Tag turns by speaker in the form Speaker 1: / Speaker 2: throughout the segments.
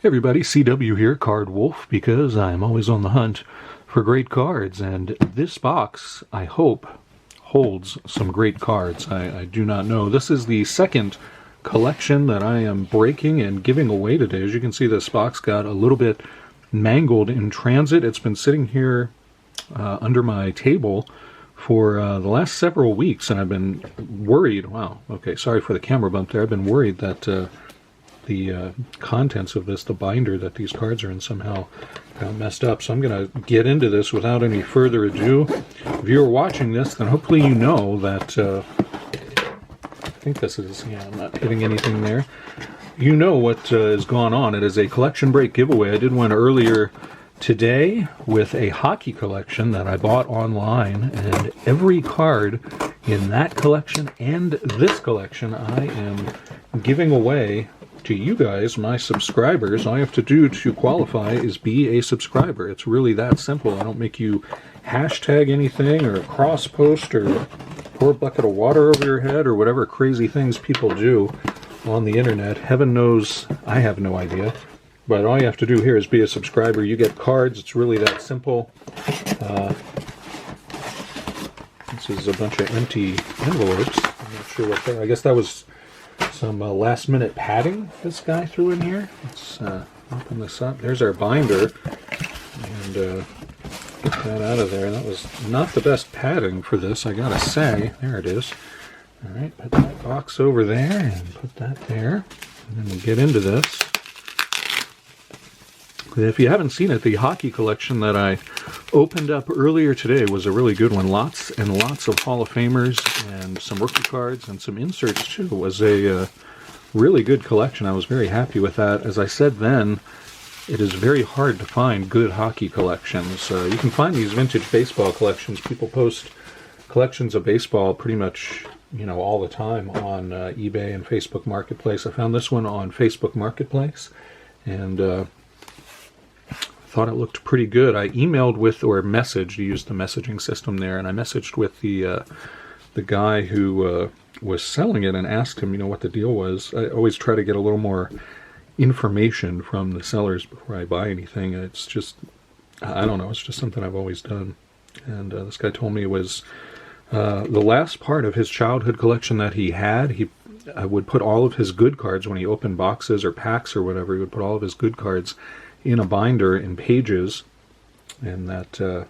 Speaker 1: Hey everybody, CW here, Card Wolf, because I'm always on the hunt for great cards, and this box, I hope, holds some great cards. I do not know. This is the second collection that I am breaking and giving away today. As you can see, this box got a little bit mangled in transit. It's been sitting here under my table for the last several weeks, and I've been worried. Wow, okay, sorry for the camera bump there. I've been worried that the contents of this, the binder that these cards are in, somehow got messed up. So I'm going to get into this without any further ado. If you're watching this, then hopefully you know that, I think this is, yeah, I'm not hitting anything there. You know what has gone on. It is a collection break giveaway. I did one earlier today with a hockey collection that I bought online, and every card in that collection and this collection I am giving away to you guys, my subscribers. All you have to do to qualify is be a subscriber. It's really that simple. I don't make you hashtag anything or cross post or pour a bucket of water over your head or whatever crazy things people do on the internet. Heaven knows I have no idea. But all you have to do here is be a subscriber. You get cards. It's really that simple. This is a bunch of empty envelopes. I'm not sure what they are. I guess that was some last minute padding this guy threw in here. Let's open this up. There's our binder, and get that out of there. That was not the best padding for this, I gotta say. There it is. Alright, put that box over there and put that there, and then we'll get into this. If you haven't seen it, the hockey collection that I opened up earlier today was a really good one. Lots and lots of Hall of Famers and some rookie cards and some inserts too. It was a really good collection. I was very happy with that. As I said then, it is very hard to find good hockey collections. You can find these vintage baseball collections. People post collections of baseball pretty much, you know, all the time on eBay and Facebook Marketplace. I found this one on Facebook Marketplace, and thought it looked pretty good. I emailed with, or messaged, used the messaging system there, and I messaged with the guy who was selling it and asked him, you know, what the deal was. I always try to get a little more information from the sellers before I buy anything. It's just, I don't know, it's just something I've always done. And this guy told me it was the last part of his childhood collection that he had. He would put all of his good cards when he opened boxes or packs or whatever. He would put all of his good cards in a binder in pages, and that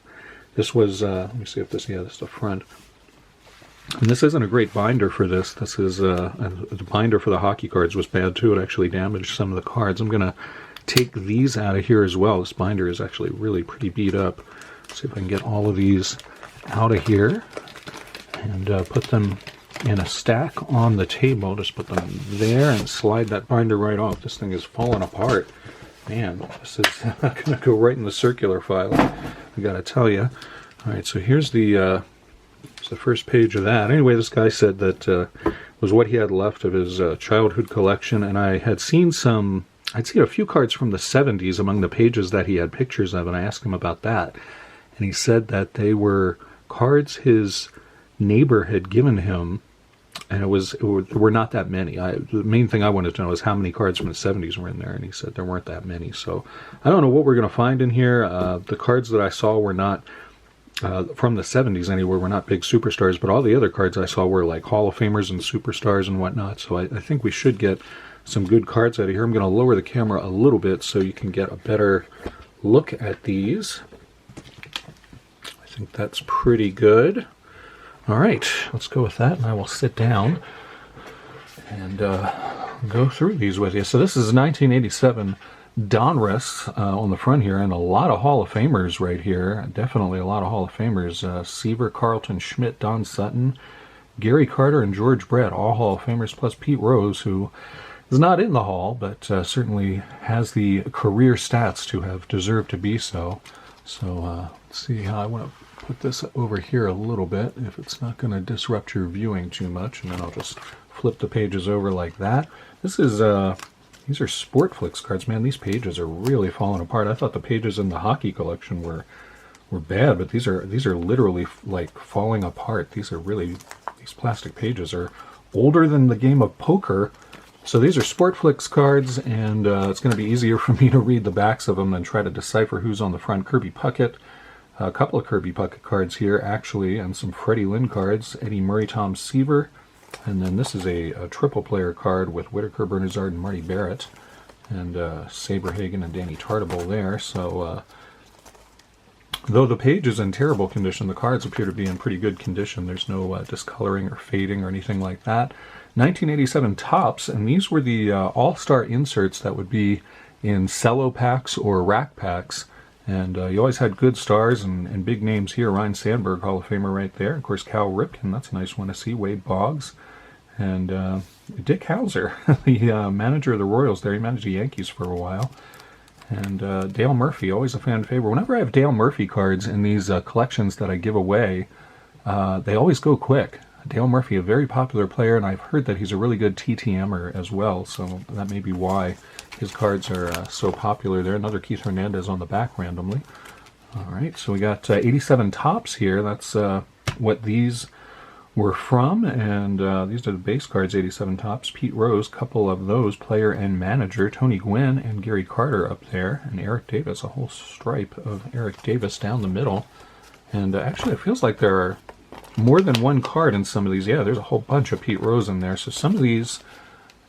Speaker 1: this was, let me see if this, yeah, this is the front. And this isn't a great binder for this. This is, the binder for the hockey cards was bad too. It actually damaged some of the cards. I'm going to take these out of here as well. This binder is actually really pretty beat up. Let's see if I can get all of these out of here and put them in a stack on the table. Just put them there and slide that binder right off. This thing is falling apart. Man, this is going to go right in the circular file, I gotta tell you. Alright, so here's the first page of that. Anyway, this guy said that was what he had left of his childhood collection, and I had seen I'd seen a few cards from the 70s among the pages that he had pictures of, and I asked him about that. And he said that they were cards his neighbor had given him, and were not that many. The main thing I wanted to know is how many cards from the 70s were in there, and he said there weren't that many. So I don't know what we're going to find in here. The cards that I saw were not, from the 70s anyway, were not big superstars, but all the other cards I saw were like Hall of Famers and superstars and whatnot. So I think we should get some good cards out of here. I'm going to lower the camera a little bit so you can get a better look at these. I think that's pretty good. All right, let's go with that, and I will sit down and go through these with you. So this is 1987 Donruss on the front here, and a lot of Hall of Famers right here. Definitely a lot of Hall of Famers. Seaver, Carlton, Schmidt, Don Sutton, Gary Carter, and George Brett, all Hall of Famers, plus Pete Rose, who is not in the Hall, but certainly has the career stats to have deserved to be so. So let's see how I want to put this over here a little bit, if it's not going to disrupt your viewing too much, and then I'll just flip the pages over like that. This is, these are Sportflix cards, man. These pages are really falling apart. I thought the pages in the hockey collection were bad, but these are literally like falling apart. These plastic pages are older than the game of poker So these are Sportflix cards, and it's going to be easier for me to read the backs of them than try to decipher who's on the front. Kirby Puckett, a couple of Kirby Puckett cards here, actually, and some Freddie Lynn cards. Eddie Murray, Tom Seaver, and then this is a triple player card with Whitaker, Bernazard, and Marty Barrett, and Saberhagen and Danny Tartable there. So though the page is in terrible condition, the cards appear to be in pretty good condition. There's no discoloring or fading or anything like that. 1987 Topps, and these were the all-star inserts that would be in cello packs or rack packs. And you always had good stars and big names here. Ryan Sandberg, Hall of Famer right there. Of course, Cal Ripken, that's a nice one to see. Wade Boggs. And Dick Hauser, the manager of the Royals there. He managed the Yankees for a while. And Dale Murphy, always a fan favorite. Whenever I have Dale Murphy cards in these collections that I give away, they always go quick. Dale Murphy, a very popular player, and I've heard that he's a really good TTMer as well, so that may be why his cards are so popular there. Another Keith Hernandez on the back randomly. All right, so we got 87 Topps here. That's what these were from, and these are the base cards, 87 Topps. Pete Rose, couple of those, player and manager. Tony Gwynn and Gary Carter up there, and Eric Davis, a whole stripe of Eric Davis down the middle. And actually, it feels like there are more than one card in some of these. Yeah, there's a whole bunch of Pete Rose in there. So some of these,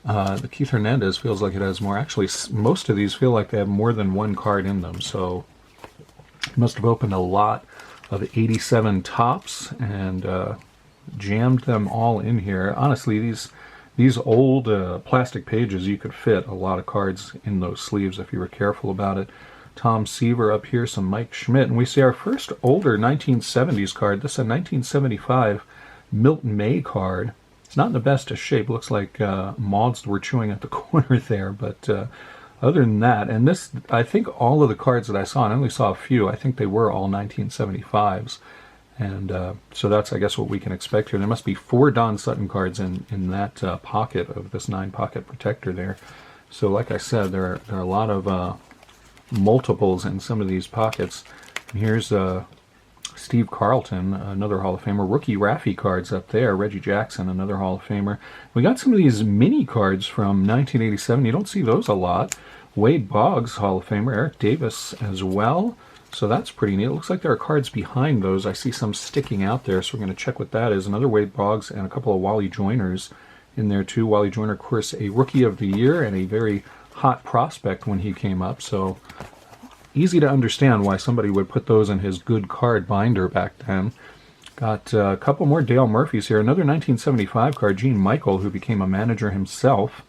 Speaker 1: the Keith Hernandez feels like it has more. Actually, most of these feel like they have more than one card in them. So you must have opened a lot of 87 Topps and jammed them all in here. Honestly, these old plastic pages, you could fit a lot of cards in those sleeves if you were careful about it. Tom Seaver up here, some Mike Schmidt, and we see our first older 1970s card. This is a 1975 Milton May card. It's not in the best of shape. Looks like moths were chewing at the corner there, but other than that, and this, I think all of the cards that I saw, and I only saw a few, I think they were all 1975s. And so that's, I guess, what we can expect here. There must be 4 Don Sutton cards in that pocket of this 9-pocket protector there. So like I said, there are a lot of multiples in some of these pockets. And here's Steve Carlton, another Hall of Famer. Rookie Raffy cards up there. Reggie Jackson, another Hall of Famer. We got some of these mini cards from 1987. You don't see those a lot. Wade Boggs, Hall of Famer. Eric Davis as well. So that's pretty neat. It looks like there are cards behind those. I see some sticking out there, so we're going to check what that is. Another Wade Boggs and a couple of Wally Joyners in there too. Wally Joyner, of course, a Rookie of the Year and a very hot prospect when he came up. So easy to understand why somebody would put those in his good card binder back then. Got a couple more Dale Murphys here. Another 1975 card, Gene Michael, who became a manager himself.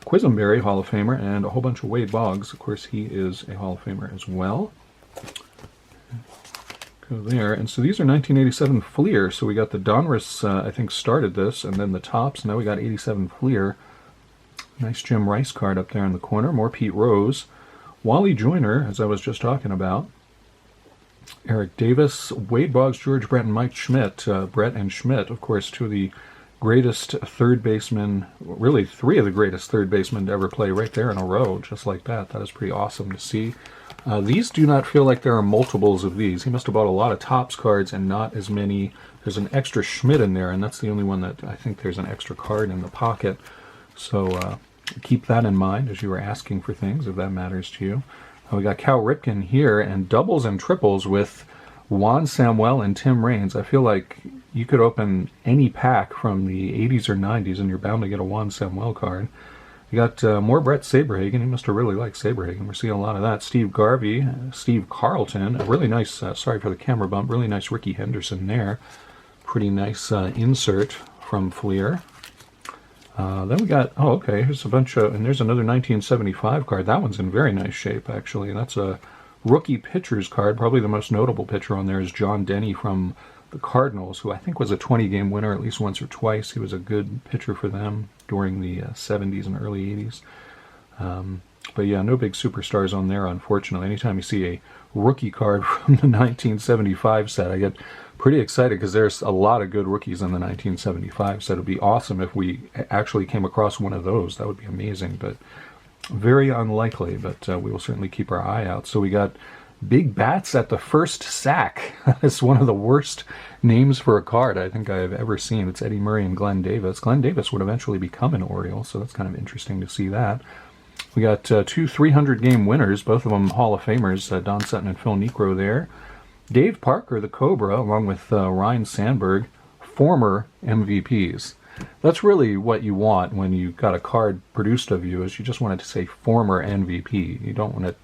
Speaker 1: Quisenberry, Hall of Famer, and a whole bunch of Wade Boggs. Of course, he is a Hall of Famer as well. Go there. And so these are 1987 Fleer. So we got the Donruss, I think, started this, and then the Topps. Now we got 87 Fleer. Nice Jim Rice card up there in the corner. More Pete Rose. Wally Joyner, as I was just talking about. Eric Davis, Wade Boggs, George Brett, and Mike Schmidt. Brett and Schmidt, of course, two of the greatest third basemen, really 3 of the greatest third basemen to ever play right there in a row, just like that. That is pretty awesome to see. These do not feel like there are multiples of these. He must have bought a lot of Topps cards and not as many. There's an extra Schmidt in there, and that's the only one that I think there's an extra card in the pocket. So keep that in mind as you are asking for things, if that matters to you. We got Cal Ripken here, and doubles and triples with Juan Samuel and Tim Raines. I feel like you could open any pack from the 80s or 90s, and you're bound to get a Juan Samuel card. You got more Brett Saberhagen. He must have really liked Saberhagen. We're seeing a lot of that. Steve Garvey, Steve Carlton. A really nice, sorry for the camera bump, really nice Ricky Henderson there. Pretty nice insert from Fleer. Then we got, oh, okay, here's a bunch of, and there's another 1975 card. That one's in very nice shape, actually. And that's a rookie pitcher's card. Probably the most notable pitcher on there is John Denny from the Cardinals, who I think was a 20-game winner at least once or twice. He was a good pitcher for them during the 70s and early 80s. But yeah, no big superstars on there, unfortunately. Anytime you see a rookie card from the 1975 set, I get pretty excited because there's a lot of good rookies in the 1975 set. It would be awesome if we actually came across one of those. That would be amazing, but very unlikely. But we will certainly keep our eye out. So we got Big Bats at the First Sack. It's one of the worst names for a card I think I've ever seen. It's Eddie Murray and Glenn Davis. Glenn Davis would eventually become an Oriole, so that's kind of interesting to see that. We got two 300-game winners, both of them Hall of Famers, Don Sutton and Phil Niekro there. Dave Parker, the Cobra, along with Ryan Sandberg, former MVPs. That's really what you want when you got a card produced of you, is you just want it to say former MVP. You don't want it,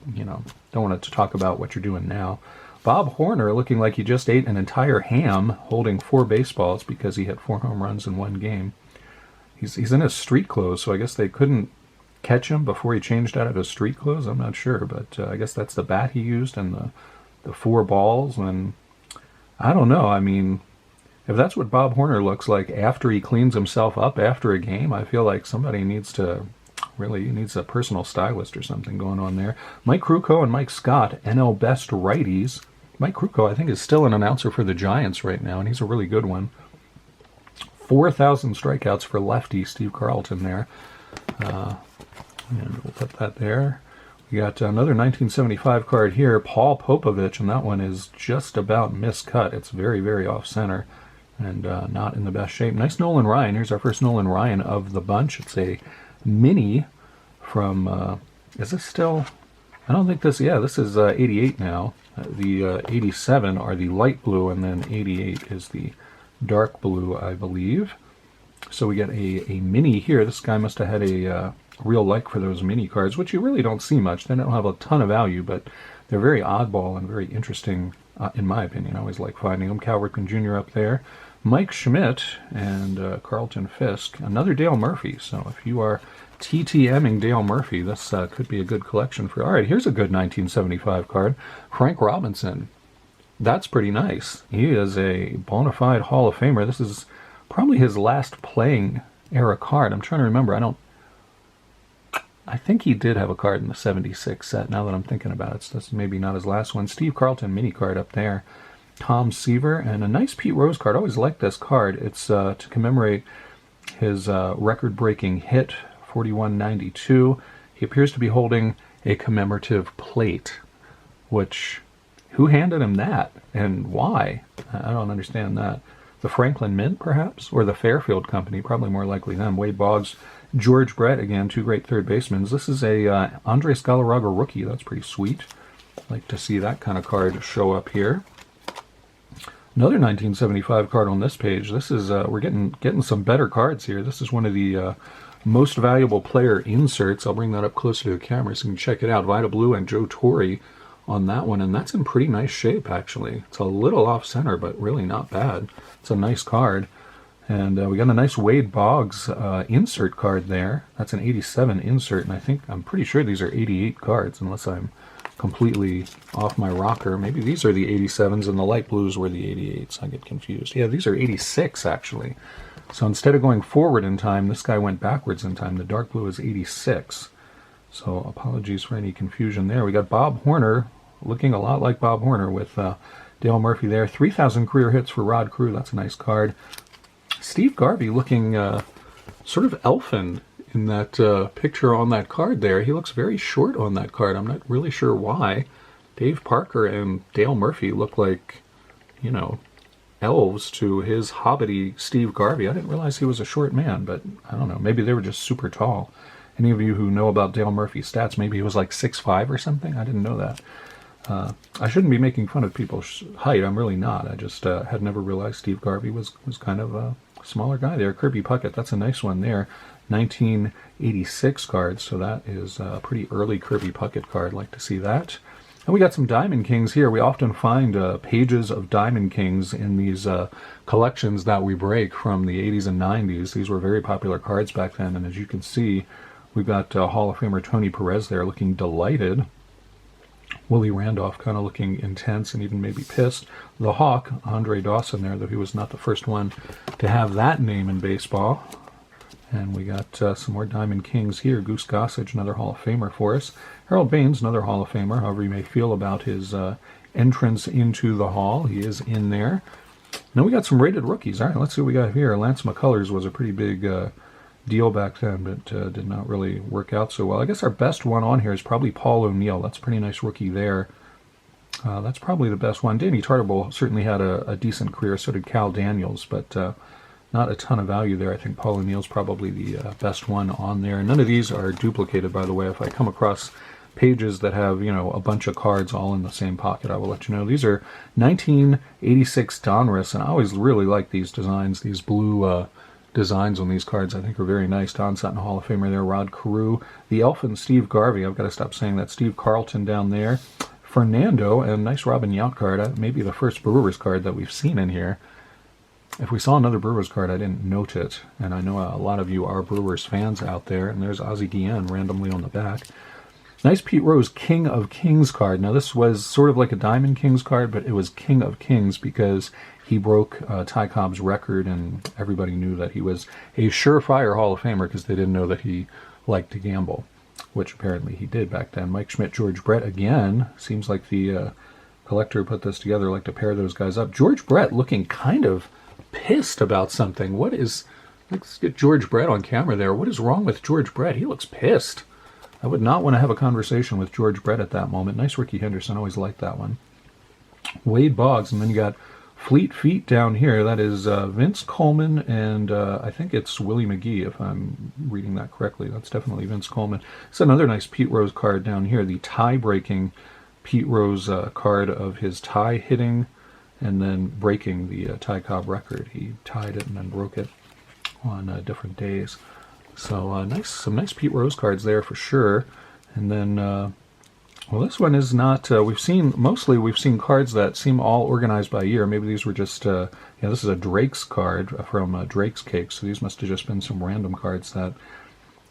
Speaker 1: don't want it to talk about what you're doing now. Bob Horner looking like he just ate an entire ham, holding 4 baseballs because he hit 4 home runs in one game. He's in his street clothes, so I guess they couldn't catch him before he changed out of his street clothes. I'm not sure, but I guess that's the bat he used and the 4 balls. And I don't know. I mean, if that's what Bob Horner looks like after he cleans himself up after a game, I feel like somebody needs a personal stylist or something going on there. Mike Krukow and Mike Scott, NL Best Righties. Mike Krukow, I think, is still an announcer for the Giants right now, and he's a really good one. 4,000 strikeouts for lefty Steve Carlton there. And we'll put that there. We got another 1975 card here, Paul Popovich, and that one is just about miscut. It's very, very off-center and not in the best shape. Nice Nolan Ryan. Here's our first Nolan Ryan of the bunch. It's a mini from, is this still, I don't think this, yeah, this is 88 now. The 87 are the light blue, and then 88 is the dark blue, I believe. So we get a mini here. This guy must have had a real like for those mini cards, which you really don't see much. They don't have a ton of value, but they're very oddball and very interesting, in my opinion. I always like finding them. Cal Ripken Jr. up there. Mike Schmidt and Carlton Fisk. Another Dale Murphy. So if you are TTMing Dale Murphy, this could be a good collection for you. All right, here's a good 1975 card. Frank Robinson. That's pretty nice. He is a bona fide Hall of Famer. This is probably his last playing era card. I'm trying to remember. I think he did have a card in the 76 set, now that I'm thinking about it. So that's maybe not his last one. Steve Carlton mini card up there. Tom Seaver, and a nice Pete Rose card. I always liked this card. It's to commemorate his record-breaking hit, 41-92. He appears to be holding a commemorative plate, which, who handed him that, and why? I don't understand that. The Franklin Mint, perhaps? Or the Fairfield Company, probably more likely them. Wade Boggs, George Brett, again, 2 great third basemen. This is a Andres Galarraga rookie. That's pretty sweet. I'd like to see that kind of card show up here. Another 1975 card on this page. This is, we're getting some better cards here. This is one of the most valuable player inserts. I'll bring that up closer to the camera so you can check it out. Vida Blue and Joe Torre on that one, and that's in pretty nice shape, actually. It's a little off-center, but really not bad. It's a nice card. And we got a nice Wade Boggs insert card there. That's an 87 insert, and I'm pretty sure these are 88 cards, unless I'm completely off my rocker. Maybe these are the 87s and the light blues were the 88s. I get confused. Yeah, these are 86, actually. So instead of going forward in time, this guy went backwards in time. The dark blue is 86. So apologies for any confusion there. We got Bob Horner, looking a lot like Bob Horner with Dale Murphy there. 3,000 career hits for Rod Crew. That's a nice card. Steve Garvey looking sort of elfin in that picture on that card there. He looks very short on that card. I'm not really sure why. Dave Parker and Dale Murphy look like, elves to his hobbity Steve Garvey. I didn't realize he was a short man, but I don't know. Maybe they were just super tall. Any of you who know about Dale Murphy's stats, maybe he was like 6'5" or something? I didn't know that. I shouldn't be making fun of people's height. I'm really not. I just had never realized Steve Garvey was kind of a smaller guy there. Kirby Puckett, that's a nice one there. 1986 cards, so that is a pretty early Kirby Puckett card. Like to see that. And we got some Diamond Kings here. We often find pages of Diamond Kings in these collections that we break from the 80s and 90s. These were very popular cards back then, and as you can see, we've got Hall of Famer Tony Perez there looking delighted. Willie Randolph kind of looking intense and even maybe pissed. The Hawk, Andre Dawson there, though he was not the first one to have that name in baseball. And we got some more Diamond Kings here. Goose Gossage, another Hall of Famer for us. Harold Baines, another Hall of Famer. However you may feel about his entrance into the Hall, he is in there. Now we got some rated rookies. All right, let's see what we got here. Lance McCullers was a pretty big deal back then, but did not really work out so well. I guess our best one on here is probably Paul O'Neill. That's a pretty nice rookie there. That's probably the best one. Danny Tartabull certainly had a decent career. So did Cal Daniels, but not a ton of value there. I think Paul O'Neill's probably the best one on there. None of these are duplicated, by the way. If I come across pages that have, a bunch of cards all in the same pocket, I will let you know. These are 1986 Donruss, and I always really like these designs. These blue designs on these cards I think are very nice. Don Sutton, Hall of Famer there. Rod Carew. The Elfin Steve Garvey. I've got to stop saying that. Steve Carlton down there. Fernando, and nice Robin Yount card. Maybe the first Brewers card that we've seen in here. If we saw another Brewers card, I didn't note it. And I know a lot of you are Brewers fans out there. And there's Ozzie Guillen randomly on the back. Nice Pete Rose King of Kings card. Now this was sort of like a Diamond Kings card, but it was King of Kings because he broke Ty Cobb's record, and everybody knew that he was a surefire Hall of Famer because they didn't know that he liked to gamble, which apparently he did back then. Mike Schmidt, George Brett again. Seems like the collector put this together, like to pair those guys up. George Brett looking kind of pissed about something. Let's get George Brett on camera there. What is wrong with George Brett? He looks pissed. I would not want to have a conversation with George Brett at that moment. Nice Ricky Henderson. Always liked that one. Wade Boggs. And then you got Fleet Feet down here. That is Vince Coleman, and I think it's Willie McGee, if I'm reading that correctly. That's definitely Vince Coleman. It's another nice Pete Rose card down here. The tie-breaking Pete Rose card of his tie hitting and then breaking the Ty Cobb record. He tied it and then broke it on different days. So some nice Pete Rose cards there for sure. And then, well, this one is not. We've seen cards that seem all organized by year. Maybe these were just. This is a Drake's card from Drake's Cake. So these must have just been some random cards that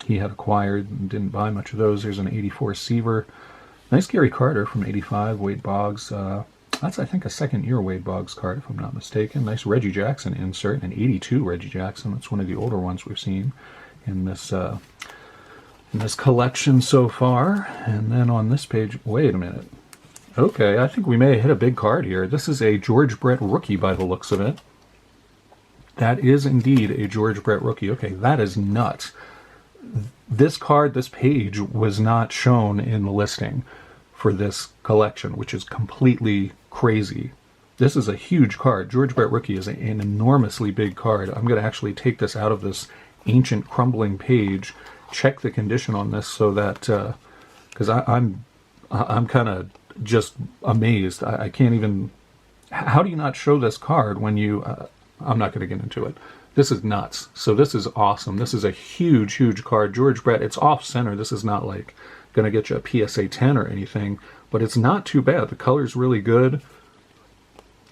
Speaker 1: he had acquired and didn't buy much of those. There's an 84 Seaver. Nice Gary Carter from 85. Wade Boggs. That's, I think, a second-year Wade Boggs card, if I'm not mistaken. Nice Reggie Jackson insert, an 82 Reggie Jackson. That's one of the older ones we've seen in this collection so far. And then on this page, wait a minute. Okay, I think we may have hit a big card here. This is a George Brett rookie by the looks of it. That is indeed a George Brett rookie. Okay, that is nuts. This card, this page, was not shown in the listing for this collection, which is completely crazy. This is a huge card. George Brett rookie is an enormously big card. I'm going to actually take this out of this ancient crumbling page, check the condition on this so that because I'm kind of just amazed. I can't even. How do you not show this card when you? I'm not going to get into it. This is nuts. So this is awesome. This is a huge card. George Brett. It's off center. This is not like going to get you a PSA 10 or anything, but it's not too bad. The color's really good.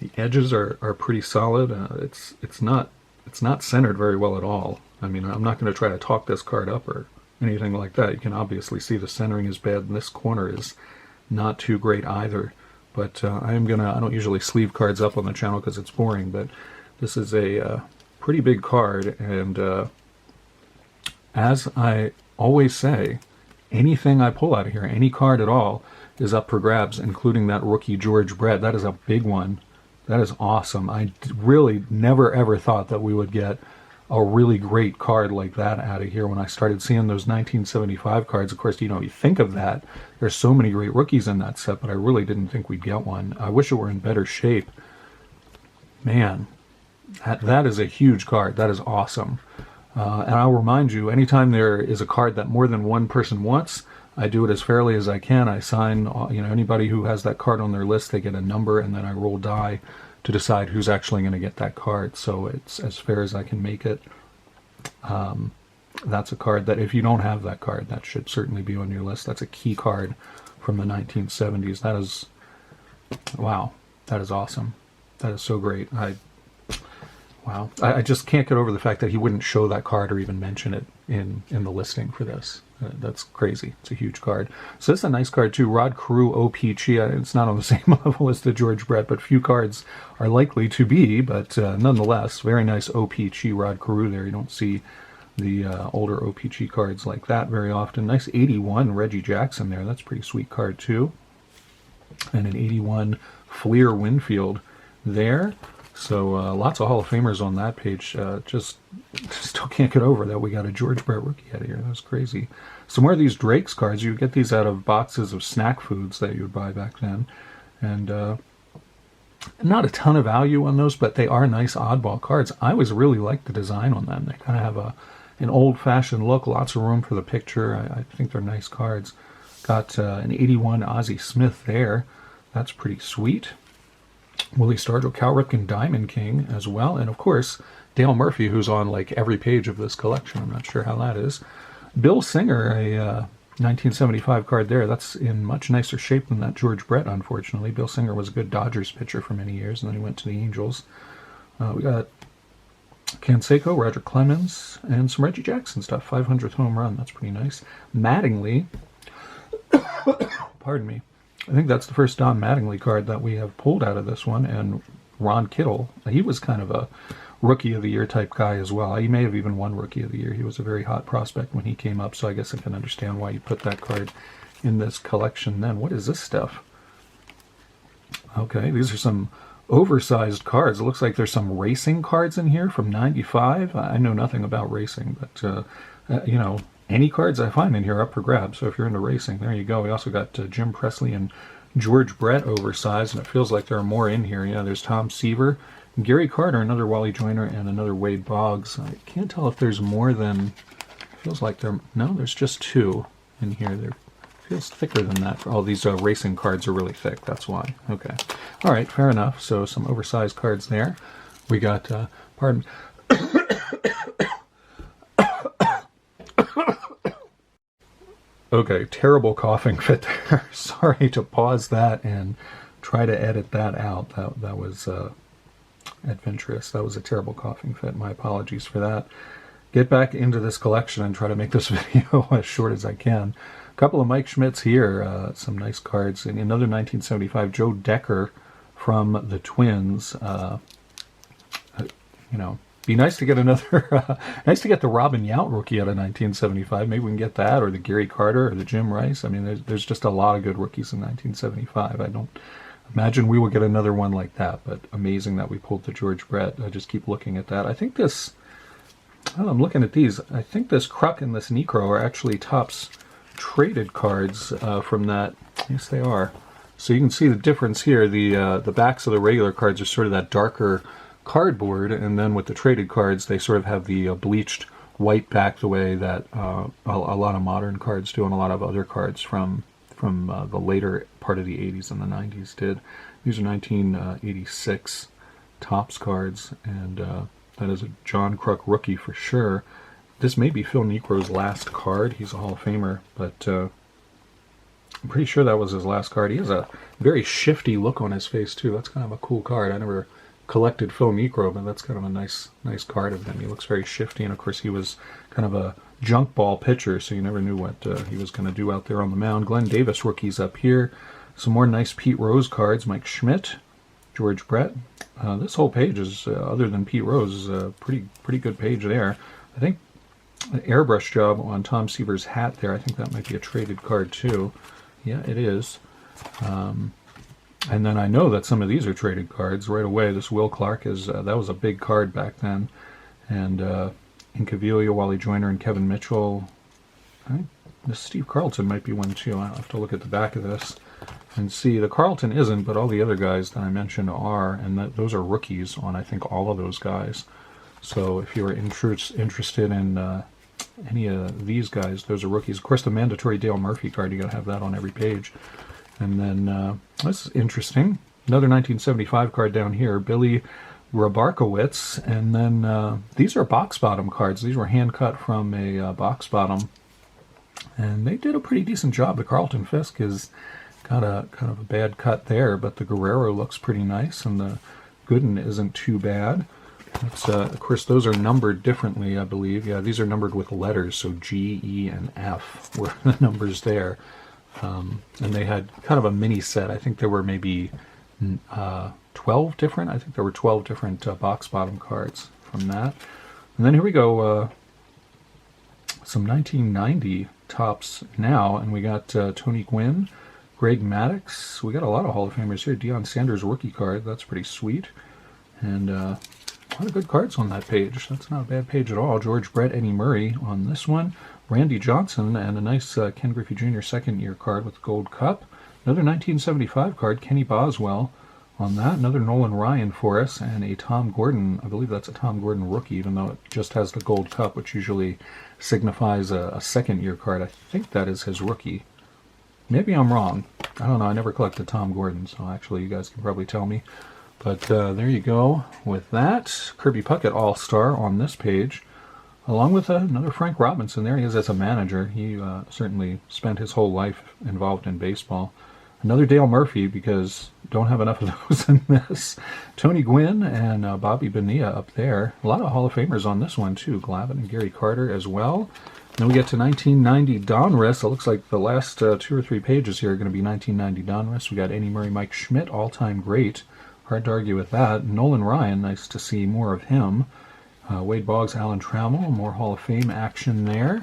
Speaker 1: The edges are pretty solid. It's not centered very well at all. I mean, I'm not going to try to talk this card up or anything like that. You can obviously see the centering is bad, and this corner is not too great either. But I don't usually sleeve cards up on the channel because it's boring, but this is a pretty big card, and as I always say, anything I pull out of here, any card at all, is up for grabs, including that rookie George Brett. That is a big one. That is awesome. I really never ever thought that we would get a really great card like that out of here. When I started seeing those 1975 cards, of course, you think of that. There's so many great rookies in that set, but I really didn't think we'd get one. I wish it were in better shape. Man, that is a huge card. That is awesome. And I'll remind you, anytime there is a card that more than one person wants, I do it as fairly as I can. I sign, anybody who has that card on their list, they get a number, and then I roll die to decide who's actually going to get that card. So it's as fair as I can make it. That's a card that if you don't have that card, that should certainly be on your list. That's a key card from the 1970s. That is, wow, that is awesome. That is so great. Wow. I just can't get over the fact that he wouldn't show that card or even mention it in the listing for this. That's crazy. It's a huge card. So this is a nice card too. Rod Carew OPG. It's not on the same level as the George Brett, but few cards are likely to be. But nonetheless, very nice OPG Rod Carew there. You don't see the older OPG cards like that very often. Nice 81 Reggie Jackson there. That's a pretty sweet card too. And an 81 Fleer Winfield there. So lots of Hall of Famers on that page. Just still can't get over that we got a George Brett rookie out of here. That was crazy. Some more of these Drake's cards. You get these out of boxes of snack foods that you would buy back then. And not a ton of value on those, but they are nice oddball cards. I always really like the design on them. They kind of have an old-fashioned look, lots of room for the picture. I think they're nice cards. Got an 81 Ozzie Smith there. That's pretty sweet. Willie Stargell, Cal Ripken Diamond King as well. And, of course, Dale Murphy, who's on, like, every page of this collection. I'm not sure how that is. Bill Singer, a 1975 card there. That's in much nicer shape than that George Brett, unfortunately. Bill Singer was a good Dodgers pitcher for many years, and then he went to the Angels. We got Canseco, Roger Clemens, and some Reggie Jackson stuff. 500th home run. That's pretty nice. Mattingly. Pardon me. I think that's the first Don Mattingly card that we have pulled out of this one. And Ron Kittle, he was kind of a Rookie of the Year type guy as well. He may have even won Rookie of the Year. He was a very hot prospect when he came up, so I guess I can understand why you put that card in this collection then. What is this stuff? Okay, these are some oversized cards. It looks like there's some racing cards in here from 95. I know nothing about racing, but, you know, any cards I find in here are up for grabs. So if you're into racing, there you go. We also got Jim Presley and George Brett oversized, and it feels like there are more in here. Yeah, there's Tom Seaver, Gary Carter, another Wally Joyner, and another Wade Boggs. I can't tell if there's more than... Feels like there... No, there's just two in here. There feels thicker than that. Oh, these racing cards are really thick. That's why. Okay. All right, fair enough. So some oversized cards there. We got... pardon... Okay, terrible coughing fit there. Sorry to pause that and try to edit that out. That was adventurous. That was a terrible coughing fit. My apologies for that. Get back into this collection and try to make this video as short as I can. A couple of Mike Schmidts here. Some nice cards. And another 1975 Joe Decker from the Twins. You know, be nice to get another, nice to get the Robin Yount rookie out of 1975. Maybe we can get that, or the Gary Carter, or the Jim Rice. I mean, there's just a lot of good rookies in 1975. I don't imagine we will get another one like that, but amazing that we pulled the George Brett. I just keep looking at that. I think this, oh, I'm looking at these. I think this Kruk and this Necro are actually Topps traded cards from that. Yes, they are. So you can see the difference here. The backs of the regular cards are sort of that darker cardboard, and then with the traded cards they sort of have the bleached white back, the way that a lot of modern cards do and a lot of other cards from the later part of the 80s and the 90s did. These are 1986 Topps cards, and that is a John Kruk rookie for sure. This may be Phil Necro's last card. He's a Hall of Famer, but I'm pretty sure that was his last card. He has a very shifty look on his face too. That's kind of a cool card. I never collected Phil Necro, but that's kind of a nice card of him. He looks very shifty, and of course he was kind of a junk ball pitcher, so you never knew what he was going to do out there on the mound. Glenn Davis rookies up here. Some more nice Pete Rose cards. Mike Schmidt, George Brett. This whole page is, other than Pete Rose, is a pretty good page there. I think an airbrush job on Tom Seaver's hat there. I think that might be a traded card too. Yeah, it is. And then I know that some of these are traded cards right away. This Will Clark is that was a big card back then, and Incaviglia, Wally Joyner, and Kevin Mitchell. This Steve Carlton might be one too. I'll have to look at the back of this and see. The Carlton isn't, but all the other guys that I mentioned are, and those are rookies on I think all of those guys. So if you are interested in any of these guys, those are rookies. Of course, the mandatory Dale Murphy card, you got to have that on every page. And then, this is interesting, another 1975 card down here, Billy Rabarkowitz. And then these are box bottom cards. These were hand cut from a box bottom. And they did a pretty decent job. The Carlton Fisk has got a kind of a bad cut there, but the Guerrero looks pretty nice, and the Gooden isn't too bad. It's, of course, those are numbered differently, I believe. Yeah, these are numbered with letters, so G, E, and F were the numbers there. And they had kind of a mini set. I think there were maybe 12 different. I think there were 12 different box bottom cards from that. And then here we go, some 1990 Topps now, and we got Tony Gwynn, Greg Maddux. We got a lot of Hall of Famers here. Deion Sanders rookie card. That's pretty sweet. And a lot of good cards on that page. That's not a bad page at all. George Brett, Eddie Murray on this one. Randy Johnson, and a nice Ken Griffey Jr. second-year card with Gold Cup. Another 1975 card, Kenny Boswell on that. Another Nolan Ryan for us, and a Tom Gordon. I believe that's a Tom Gordon rookie, even though it just has the gold cup, which usually signifies a second-year card. I think that is his rookie. Maybe I'm wrong. I don't know. I never collected Tom Gordon, so actually you guys can probably tell me. But there you go with that. Kirby Puckett All-Star on this page, along with another Frank Robinson. There he is as a manager. He certainly spent his whole life involved in baseball. Another Dale Murphy, because don't have enough of those in this. Tony Gwynn and Bobby Bonilla up there. A lot of Hall of Famers on this one, too. Glavine and Gary Carter as well. Then we get to 1990 Donruss. It looks like the last 2 or 3 pages here are going to be 1990 Donruss. We got Eddie Murray, Mike Schmidt, all-time great. Hard to argue with that. Nolan Ryan, nice to see more of him. Wade Boggs, Alan Trammell, more Hall of Fame action there.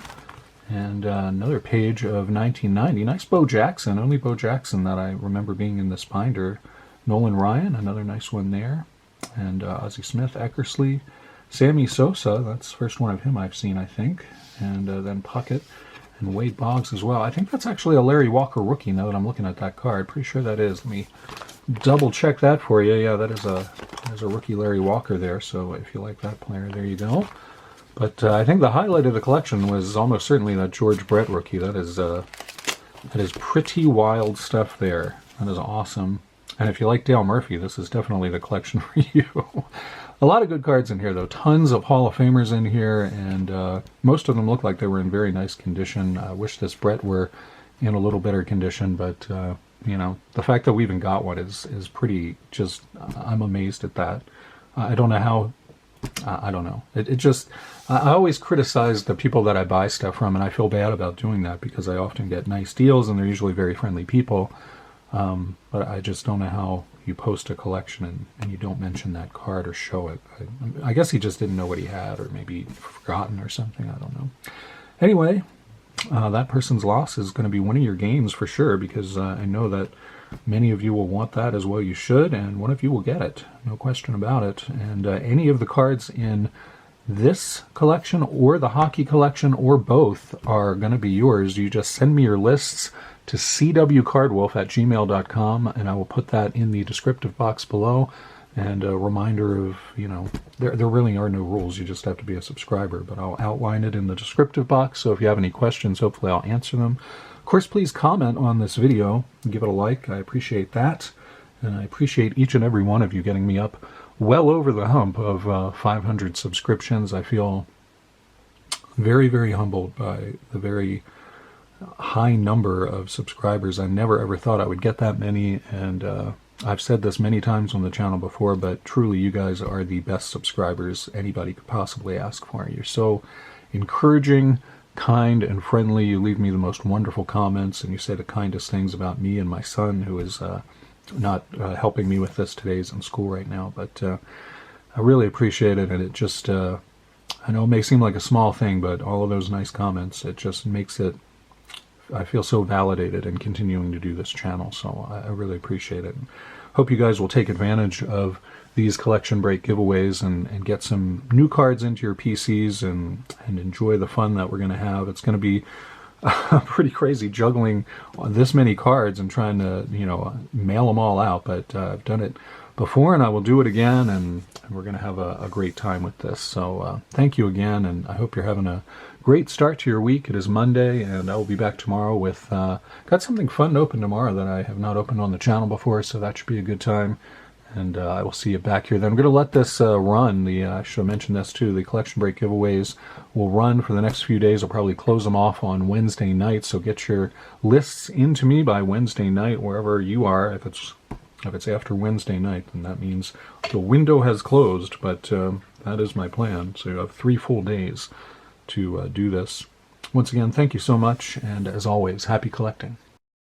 Speaker 1: And another page of 1990. Nice Bo Jackson. Only Bo Jackson that I remember being in this binder. Nolan Ryan, another nice one there. And Ozzie Smith, Eckersley. Sammy Sosa, that's the first one of him I've seen, I think. And then Puckett and Wade Boggs as well. I think that's actually a Larry Walker rookie now that I'm looking at that card. Pretty sure that is. Let me double check that for you. Yeah, that is a rookie Larry Walker there. So if you like that player, there you go. But I think the highlight of the collection was almost certainly that George Brett rookie. That is pretty wild stuff there. That is awesome. And if you like Dale Murphy, this is definitely the collection for you. A lot of good cards in here, though. Tons of Hall of Famers in here, and most of them look like they were in very nice condition. I wish this Brett were in a little better condition, but you know, the fact that we even got one is pretty. Just I'm amazed at that. I don't know how. I don't know. It just, I always criticize the people that I buy stuff from, and I feel bad about doing that because I often get nice deals and they're usually very friendly people. But I just don't know how you post a collection and you don't mention that card or show it. I guess he just didn't know what he had, or maybe forgotten or something. I don't know. Anyway, that person's loss is going to be one of your gains for sure, because I know that many of you will want that as well. You should, and one of you will get it, no question about it. And any of the cards in this collection or the hockey collection or both are going to be yours. You just send me your lists to cwcardwolf@gmail.com, and I will put that in the descriptive box below. And a reminder of, you know, there really are no rules. You just have to be a subscriber, but I'll outline it in the descriptive box. So if you have any questions, hopefully I'll answer them. Of course, please comment on this video and give it a like. I appreciate that. And I appreciate each and every one of you getting me up well over the hump of 500 subscriptions. I feel very, very humbled by the very high number of subscribers. I never ever thought I would get that many, and I've said this many times on the channel before, but truly you guys are the best subscribers anybody could possibly ask for. You're so encouraging, kind, and friendly. You leave me the most wonderful comments, and you say the kindest things about me and my son, who is not helping me with this today. He's in school right now, but I really appreciate it. And it just, I know it may seem like a small thing, but all of those nice comments, it just makes it, I feel so validated in continuing to do this channel. So I really appreciate it. Hope you guys will take advantage of these collection break giveaways and get some new cards into your PCs and enjoy the fun that we're going to have. It's going to be pretty crazy juggling this many cards and trying to, you know, mail them all out. But I've done it before and I will do it again, and we're going to have a great time with this. So thank you again, and I hope you're having a great start to your week. It is Monday, and I will be back tomorrow with, got something fun to open tomorrow that I have not opened on the channel before, so that should be a good time. And I will see you back here then. I'm going to let this run. I should have mentioned this too. The collection break giveaways will run for the next few days. I'll probably close them off on Wednesday night, so get your lists into me by Wednesday night, wherever you are. If it's after Wednesday night, then that means the window has closed, but that is my plan. So you have 3 full days to do this. Once again, thank you so much, and as always, happy collecting.